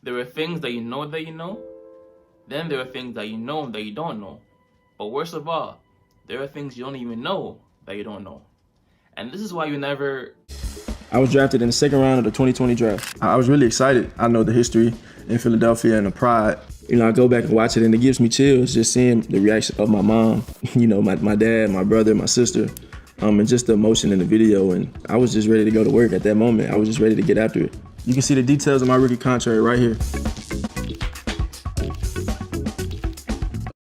There are things that you know, then there are things that you know that you don't know. But worst of all, there are things you don't even know that you don't know. And this is why you never... I was drafted in the second round of the 2020 draft. I was really excited. I know the history in Philadelphia and the pride. You know, I go back and watch it and it gives me chills just seeing the reaction of my mom, you know, my dad, my brother, my sister, and just the emotion in the video. And I was just ready to go to work at that moment. I was just ready to get after it. You can see the details of my rookie contract right here.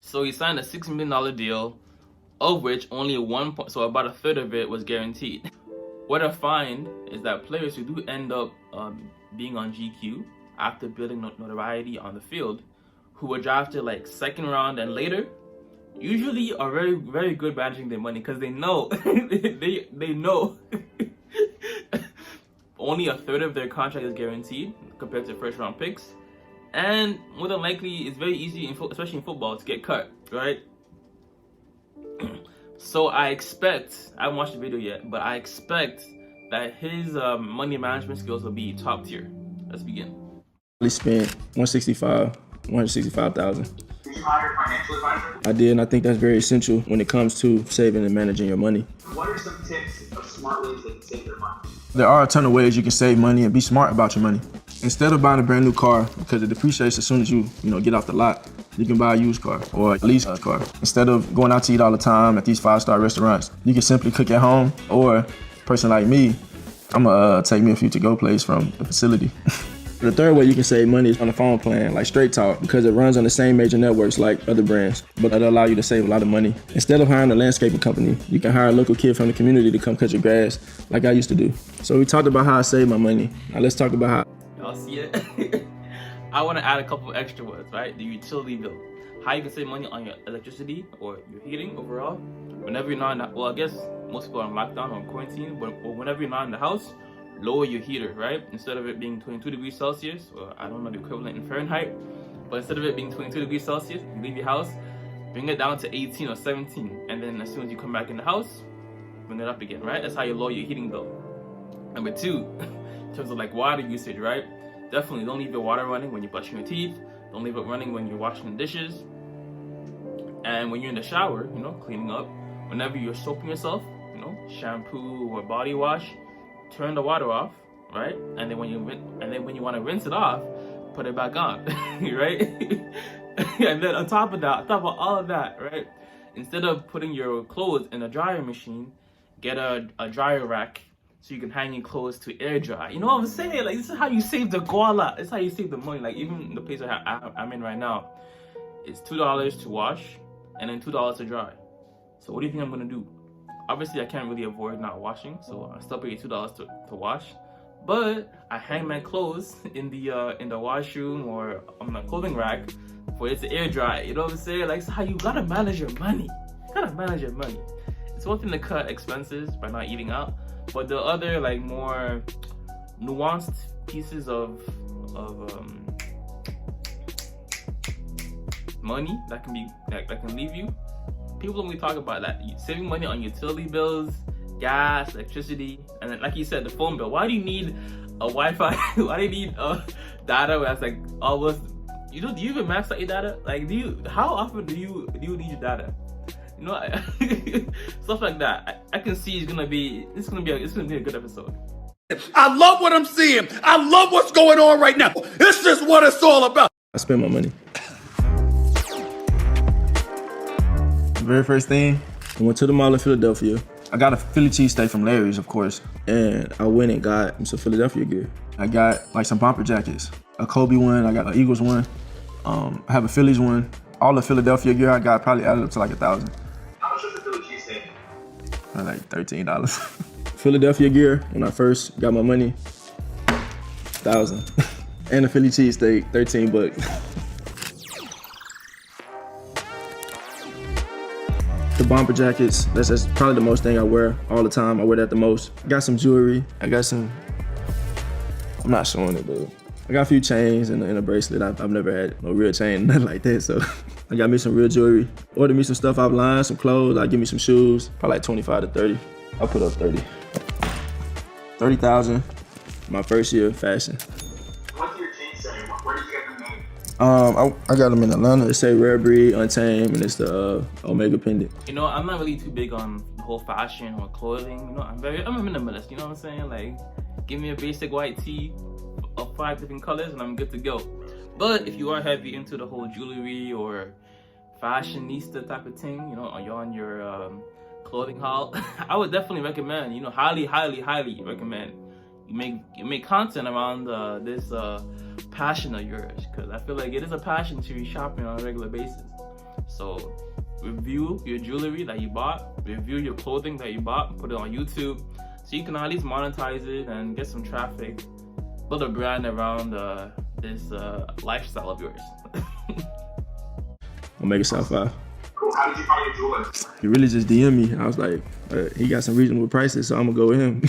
So he signed a $6 million deal, of which only so about a third of it was guaranteed. What I find is that players who do end up being on GQ after building notoriety on the field, who were drafted like second round and later, usually are very, very good managing their money because they know, they know only a third of their contract is guaranteed compared to first round picks. And more than likely, it's very easy, especially in football, to get cut, right? So I expect, I haven't watched the video yet, but I expect that his money management skills will be top tier. Let's begin. I spent $165,000. Did you hire a financial advisor? I did, and I think that's very essential when it comes to saving and managing your money. What are some tips of smart ways they can save their money? There are a ton of ways you can save money and be smart about your money. Instead of buying a brand new car, because it depreciates as soon as you get off the lot, you can buy a used car or a lease car. Instead of going out to eat all the time at these 5-star restaurants, you can simply cook at home, or a person like me, I'm gonna take me a few to-go plates from the facility. The third way you can save money is on a phone plan, like Straight Talk, because it runs on the same major networks like other brands, but it'll allow you to save a lot of money. Instead of hiring a landscaping company, you can hire a local kid from the community to come cut your grass, like I used to do. So we talked about how I save my money. Now let's talk about how. Y'all see it? I want to add a couple extra words, right? The utility bill. How you can save money on your electricity or your heating overall. Whenever you're not in the, well, I guess most people are on lockdown or in quarantine, but whenever you're not in the house, lower your heater, right? Instead of it being 22 degrees Celsius, or I don't know the equivalent in Fahrenheit, but instead of it being 22 degrees Celsius, you leave your house, bring it down to 18 or 17, and then as soon as you come back in the house, bring it up again, right? That's how you lower your heating bill. Number two, in terms of like water usage, right? Definitely don't leave your water running when you're brushing your teeth. Don't leave it running when you're washing the dishes. And when you're in the shower, you know, cleaning up, whenever you're soaping yourself, you know, shampoo or body wash, turn the water off, right? And then when you want to rinse it off, put it back on, right? And then on top of all of that, right? Instead of putting your clothes in a dryer machine, get a dryer rack so you can hang your clothes to air dry. You know what I'm saying? Like, this is how you save the guala. This is how you save the money. Like, even the place I'm in right now, it's $2 to wash and then $2 to dry. So what do you think I'm gonna do? Obviously, I can't really avoid not washing, so I still pay $2 to wash. But I hang my clothes in the washroom or on the clothing rack for it to air dry. You know what I'm saying? Like, it's how you gotta manage your money. You gotta manage your money. It's one thing to cut expenses by not eating out, but the other, like, more nuanced pieces of money that can leave you. People don't really talk about that. Saving money on utility bills, gas, electricity, and then, like you said, the phone bill. Why do you need a Wi-Fi? Why do you need data where it's like almost, do you even max out your data? Like, how often do you need your data? You know, stuff like that. I can see it's gonna be a good episode. I love what I'm seeing. I love what's going on right now. This is what it's all about. I spend my money. The very first thing, I went to the mall in Philadelphia. I got a Philly cheesesteak from Larry's, of course, and I went and got some Philadelphia gear. I got like some bomber jackets, a Kobe one, I got an Eagles one, I have a Phillies one. All the Philadelphia gear I got probably added up to like 1,000. How much was the Philly cheesesteak? Like $13. Philadelphia gear, when I first got my money, 1,000. And a Philly cheesesteak, 13 bucks. The bomber jackets, that's probably the most thing I wear all the time. I wear that the most. I got some jewelry. I'm not showing it, but I got a few chains and a bracelet. I've never had no real chain, nothing like that, so I got me some real jewelry. Ordered me some stuff offline, some clothes. I'll give me some shoes, probably like 25 to 30. I'll put up 30. 30,000, my first year of fashion. What's your chain setting? What Where did you get them made? I got them in Atlanta. It say Rare Breed, Untamed, and it's the Omega pendant. You know, I'm not really too big on the whole fashion or clothing. You know, I'm a minimalist. You know what I'm saying? Like, give me a basic white tee of 5 different colors, and I'm good to go. But if you are heavy into the whole jewelry or fashionista type of thing, you know, you're on your clothing haul, I would definitely recommend. You know, highly recommend you make content around this passion of yours, because I feel like it is a passion to be shopping on a regular basis. So review your jewelry that you bought, review your clothing that you bought, put it on YouTube so you can at least monetize it and get some traffic, build a brand around this lifestyle of yours. Omega South 5. Cool. How did you find your jeweler? He really just DM'd me. I was like, he got some reasonable prices, so I'm gonna go with him.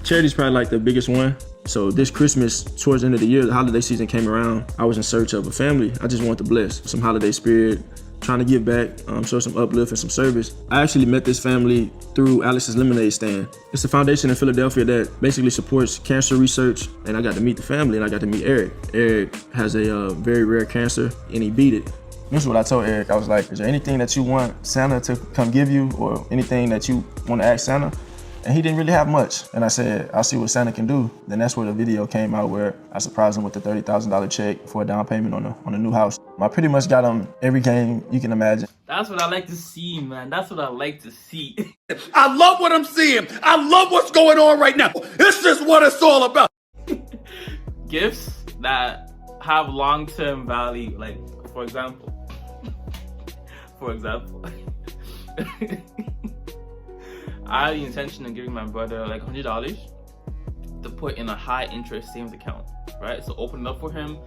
Charity's probably like the biggest one. So this Christmas, towards the end of the year, the holiday season came around. I was in search of a family. I just wanted to bless some holiday spirit, trying to give back, show some uplift and some service. I actually met this family through Alex's Lemonade Stand. It's a foundation in Philadelphia that basically supports cancer research, and I got to meet the family, and I got to meet Eric. Eric has a very rare cancer, and he beat it. This is what I told Eric. I was like, is there anything that you want Santa to come give you, or anything that you want to ask Santa? And he didn't really have much. And I said, I'll see what Santa can do. Then that's where the video came out where I surprised him with the $30,000 check for a down payment on a new house. I pretty much got him every game you can imagine. That's what I like to see, man. That's what I like to see. I love what I'm seeing. I love what's going on right now. This is what it's all about. Gifts that have long-term value, like for example, I had the intention of giving my brother like $100 to put in a high interest savings account, right? So open it up for him,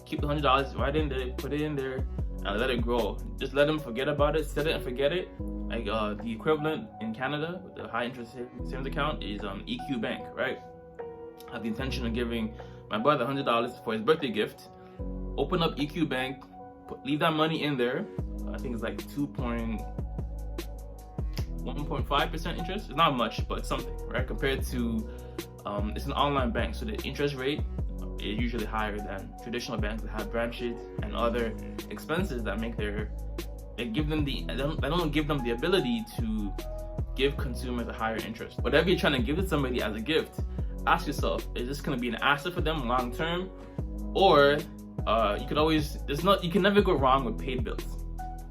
keep the $100 right in there, put it in there, and let it grow. Just let him forget about it, set it and forget it. Like the equivalent in Canada with the high interest savings account is EQ Bank, right? I have the intention of giving my brother $100 for his birthday gift. Open up EQ Bank, leave that money in there. I think it's like 1.5% interest. It's not much, but it's something, right? Compared to, it's an online bank, so the interest rate is usually higher than traditional banks that have branches and other expenses that make they don't give them the ability to give consumers a higher interest. Whatever you're trying to give to somebody as a gift, ask yourself, is this going to be an asset for them long term, or you can never go wrong with paid bills.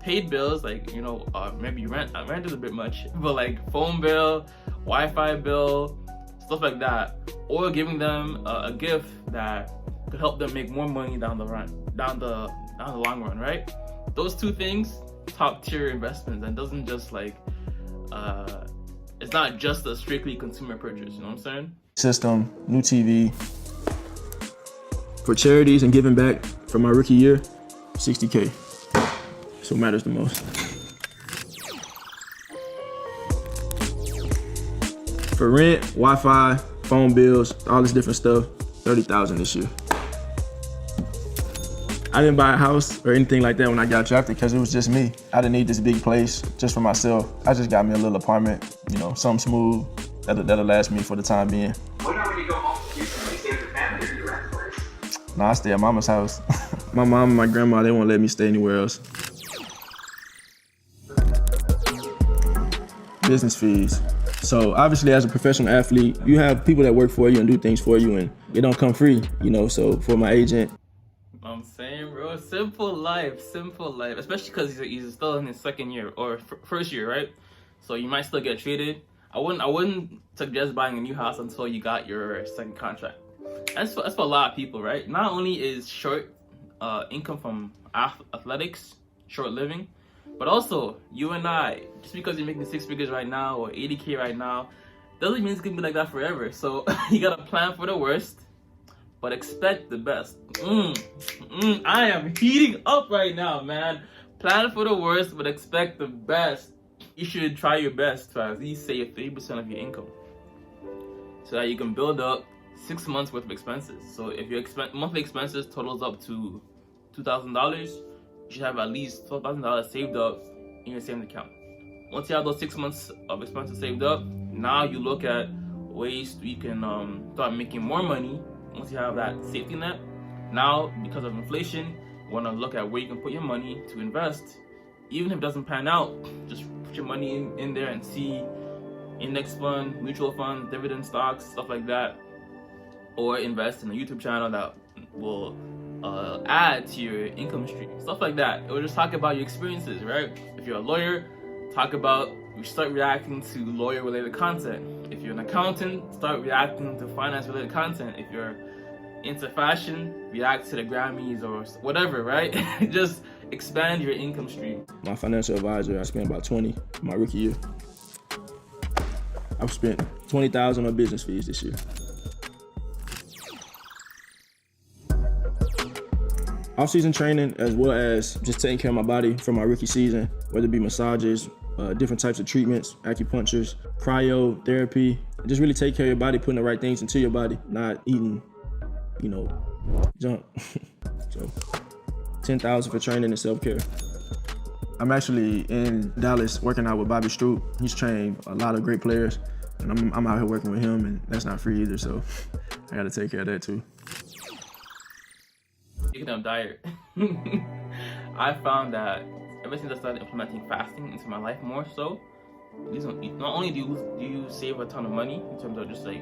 Paid bills, like, you know, maybe you rented a bit much, but like phone bill, Wi-Fi bill, stuff like that, or giving them a gift that could help them make more money down the long run, right? Those two things, top tier investments, and doesn't just like it's not just a strictly consumer purchase. You know what I'm saying? System, new TV. For charities and giving back for my rookie year, $60K. That's what matters the most. For rent, Wi-Fi, phone bills, all this different stuff, $30,000 this year. I didn't buy a house or anything like that when I got drafted because it was just me. I didn't need this big place just for myself. I just got me a little apartment, you know, something smooth that'll last me for the time being. When you go home to Houston, you stay with your family or you rent a place? No, I stay at mama's house. My mom and my grandma, they won't let me stay anywhere else. Business fees. So obviously as a professional athlete, you have people that work for you and do things for you, and it don't come free, you know. So for my agent, I'm saying, bro, simple life, especially because he's still in his second year or first year, right? So you might still get treated. I wouldn't suggest buying a new house until you got your second contract. That's for a lot of people, right? Not only is short income from athletics short living, but also you and I, just because you're making 6 figures right now or 80K right now, doesn't mean it's gonna be like that forever. So you gotta plan for the worst, but expect the best. I am heating up right now, man. Plan for the worst, but expect the best. You should try your best to at least save 30% of your income, so that you can build up 6 months worth of expenses. So if your monthly expenses totals up to $2,000, you should have at least $12,000 saved up in your savings account. Once you have those 6 months of expenses saved up, now you look at, ways you can start making more money once you have that safety net. Now, because of inflation, you want to look at where you can put your money to invest. Even if it doesn't pan out, just put your money in there and see index fund, mutual funds, dividend stocks, stuff like that. Or invest in a YouTube channel that will add to your income stream, stuff like that. Or just talk about your experiences, right? If you're a lawyer, you start reacting to lawyer-related content. If you're an accountant, start reacting to finance-related content. If you're into fashion, react to the Grammys or whatever, right? Just expand your income stream. My financial advisor, I spent about 20 my rookie year. I've spent $20,000 on business fees this year. Off-season training, as well as just taking care of my body for my rookie season, whether it be massages, different types of treatments, acupunctures, cryotherapy, just really take care of your body, putting the right things into your body, not eating, junk. So, $10,000 for training and self-care. I'm actually in Dallas working out with Bobby Stroop. He's trained a lot of great players, and I'm out here working with him, and that's not free either, so I gotta take care of that too. Speaking of diet, I found that ever since I started implementing fasting into my life more so, not only do you save a ton of money in terms of just like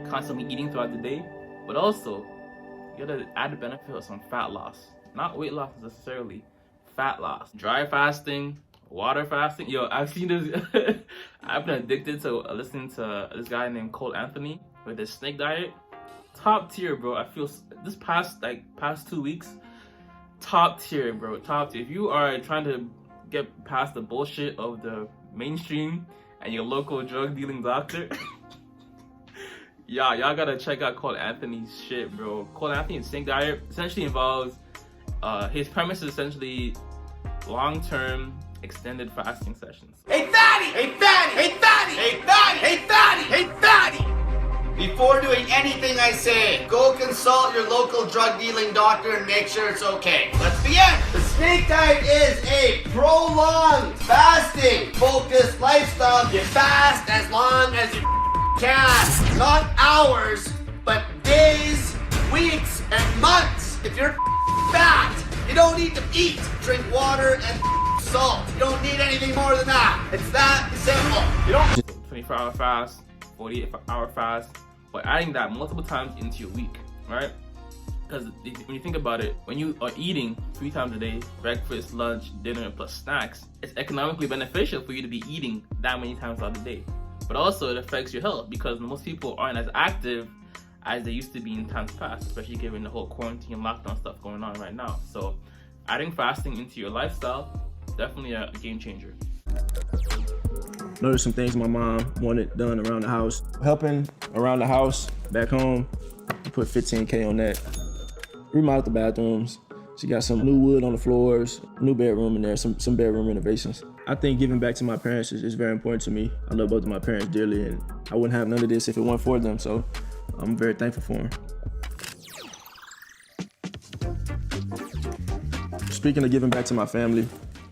constantly eating throughout the day, but also you get an added benefit of some fat loss. Not weight loss necessarily, fat loss. Dry fasting, water fasting. Yo, I've seen this. I've been addicted to listening to this guy named Cole Anthony with his snake diet. Top tier, bro. I feel this past 2 weeks, top tier, bro. Top tier. If you are trying to get past the bullshit of the mainstream and your local drug dealing doctor, y'all gotta check out Cole Anthony's shit, bro. Cole Anthony's snake diet essentially involves his premise is essentially long-term extended fasting sessions. Hey fatty! Hey fatty! Hey fatty! Hey fatty! Hey fatty! Hey fatty! Before doing anything I say, go consult your local drug dealing doctor and make sure it's okay. Let's begin! The snake diet is a prolonged fasting focused lifestyle. You fast as long as you can. Not hours, but days, weeks, and months. If you're fat, you don't need to eat. Drink water and salt. You don't need anything more than that. It's that simple. You don't 24-hour fast, 48-hour fast, but adding that multiple times into your week, right? Because when you think about it, when you are eating 3 times a day, breakfast, lunch, dinner, plus snacks, it's economically beneficial for you to be eating that many times throughout the day. But also it affects your health because most people aren't as active as they used to be in times past, especially given the whole quarantine and lockdown stuff going on right now. So adding fasting into your lifestyle, definitely a game changer. Noticed some things my mom wanted done around the house. Helping around the house, back home, I put $15K on that. Remodeled the bathrooms. She got some new wood on the floors, new bedroom in there, some bedroom renovations. I think giving back to my parents is very important to me. I love both of my parents dearly, and I wouldn't have none of this if it weren't for them, so I'm very thankful for them. Speaking of giving back to my family,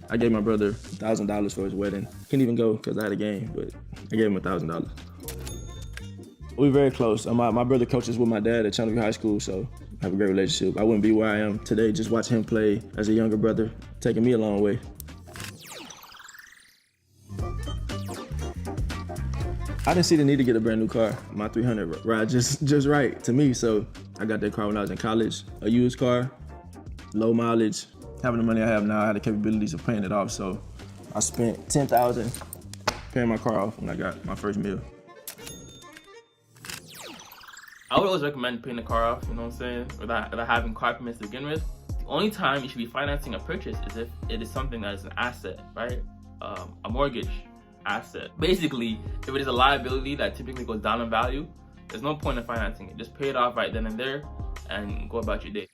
I gave my brother $1,000 for his wedding. Couldn't even go because I had a game, but I gave him $1,000. We're very close. My brother coaches with my dad at Channel View High School, so I have a great relationship. I wouldn't be where I am today just watching him play as a younger brother, taking me a long way. I didn't see the need to get a brand new car. My 300 ride just right to me, so I got that car when I was in college. A used car, low mileage. Having the money I have now, I had the capabilities of paying it off, so I spent $10,000 paying my car off when I got my first meal. I would always recommend paying the car off, you know what I'm saying, without having car payments to begin with. The only time you should be financing a purchase is if it is something that is an asset, right? A mortgage asset. Basically, if it is a liability that typically goes down in value, there's no point in financing it. Just pay it off right then and there and go about your day.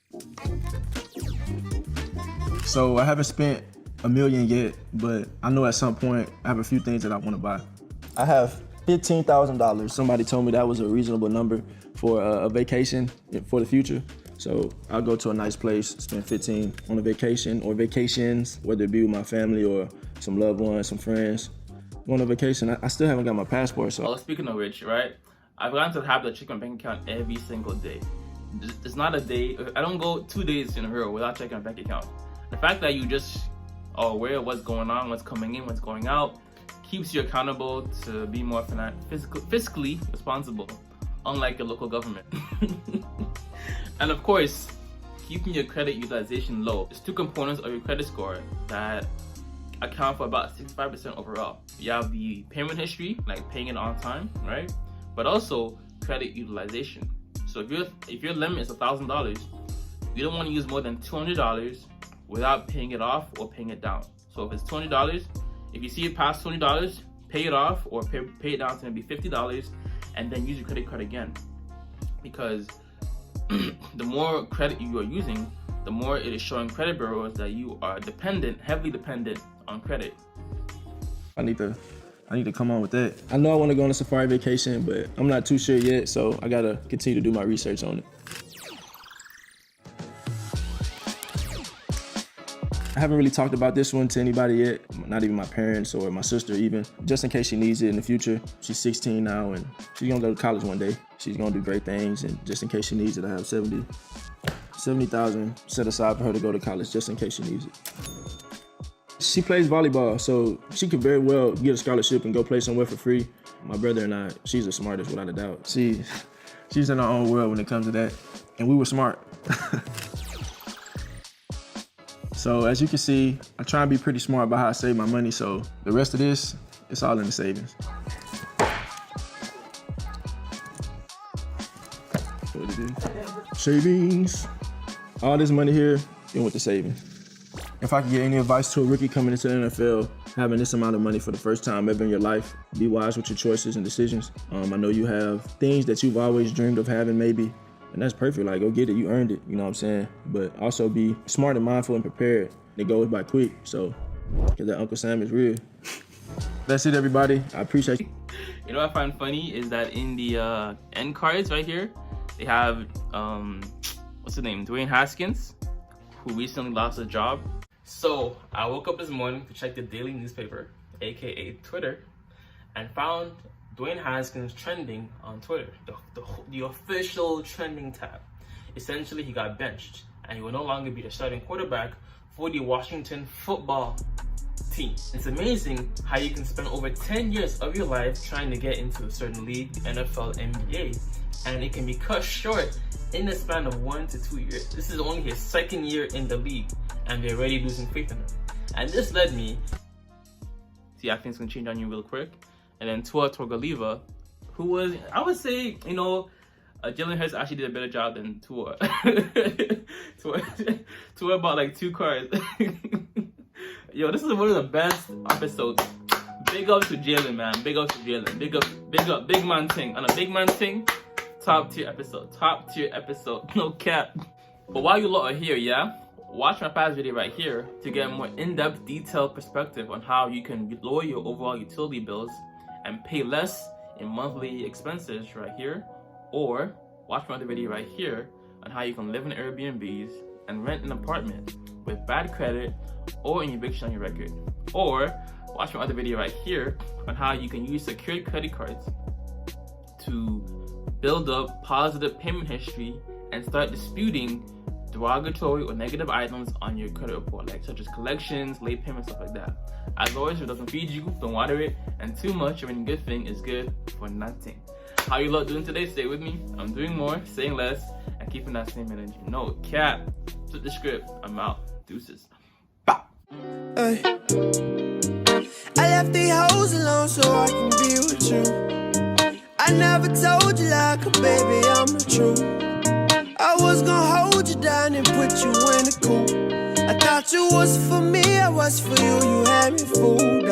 So I haven't spent $1 million yet, but I know at some point I have a few things that I want to buy. I have $15,000. Somebody told me that was a reasonable number for a vacation for the future. So I'll go to a nice place, spend 15 on a vacation or vacations, whether it be with my family or some loved ones, some friends. Go on a vacation. I still haven't got my passport, so. Well, speaking of which, right? I've gotten to the habit of checking my bank account every single day. It's not a day. I don't go 2 days in a row without checking my bank account. The fact that you just are aware of what's going on, what's coming in, what's going out, keeps you accountable to be more fiscally responsible, unlike your local government. And of course, keeping your credit utilization low. There's 2 components of your credit score that account for about 65% overall. You have the payment history, like paying it on time, right? But also credit utilization. So if your limit is $1,000, you don't want to use more than $200 without paying it off or paying it down. So if it's $20, if you see it past $20, pay it off or pay it down to maybe $50 and then use your credit card again. Because the more credit you are using, the more it is showing credit bureaus that you are heavily dependent on credit. I need to come on with that. I know I want to go on a safari vacation, but I'm not too sure yet, so I gotta continue to do my research on it. I haven't really talked about this one to anybody yet, not even my parents or my sister even, just in case she needs it in the future. She's 16 now and she's gonna go to college one day. She's gonna do great things, and just in case she needs it, I have $70,000 set aside for her to go to college just in case she needs it. She plays volleyball, so she could very well get a scholarship and go play somewhere for free. My brother and I, she's the smartest without a doubt. She's in her own world when it comes to that, and we were smart. So as you can see, I try and be pretty smart about how I save my money, so the rest of this, it's all in the savings. What it is. Savings. All this money here, it went to savings. If I could get any advice to a rookie coming into the NFL, having this amount of money for the first time ever in your life, be wise with your choices and decisions. I know you have things that you've always dreamed of having maybe, and that's perfect. Like, go get it, you earned it, you know what I'm saying? But also be smart and mindful and prepared. It goes by quick, so, because that Uncle Sam is real. That's it, everybody. I appreciate you. You know what I find funny is that in the end cards right here, they have, what's his name? Dwayne Haskins, who recently lost his job. So I woke up this morning to check the daily newspaper, aka Twitter, and found Dwayne Haskins trending on Twitter, the official trending tab. Essentially, he got benched and he will no longer be the starting quarterback for the Washington football team. It's amazing how you can spend over 10 years of your life trying to get into a certain league, NFL, NBA, and it can be cut short in the span of 1 to 2 years. This is only his 2nd year in the league, and they're already losing faith in him. And this led me, see, I think it's gonna change on you real quick. And then Tua Tagovailoa, who was, I would say, you know, Jalen Hurts actually did a better job than Tua. Tua bought like 2 cars. Yo, this is one of the best episodes. Big up to Jalen, man. Big up to Jalen. Big up, big man thing. On a big man thing, top tier episode, no cap. But while you lot are here, yeah, watch my past video right here to get a more in-depth, detailed perspective on how you can lower your overall utility bills and pay less in monthly expenses right here. Or watch my other video right here on how you can live in Airbnbs and rent an apartment with bad credit or an eviction on your record. Or watch my other video right here on how you can use secured credit cards to build up positive payment history and start disputing derogatory or negative items on your credit report, like such as collections, late payments, stuff like that. As always, if it doesn't feed you, don't water it, and too much of any good thing is good for nothing. How you lot doing today? Stay with me. I'm doing more, saying less, and keeping that same energy. No cap. Flip the script. I'm out. Deuces. Bow. Ay. I left the hoes alone so I can be with you. I never told you like a baby, I'm the truth. I was gonna hold you down and put you in a coop. I thought you was for me, I was for you, you had me fooled.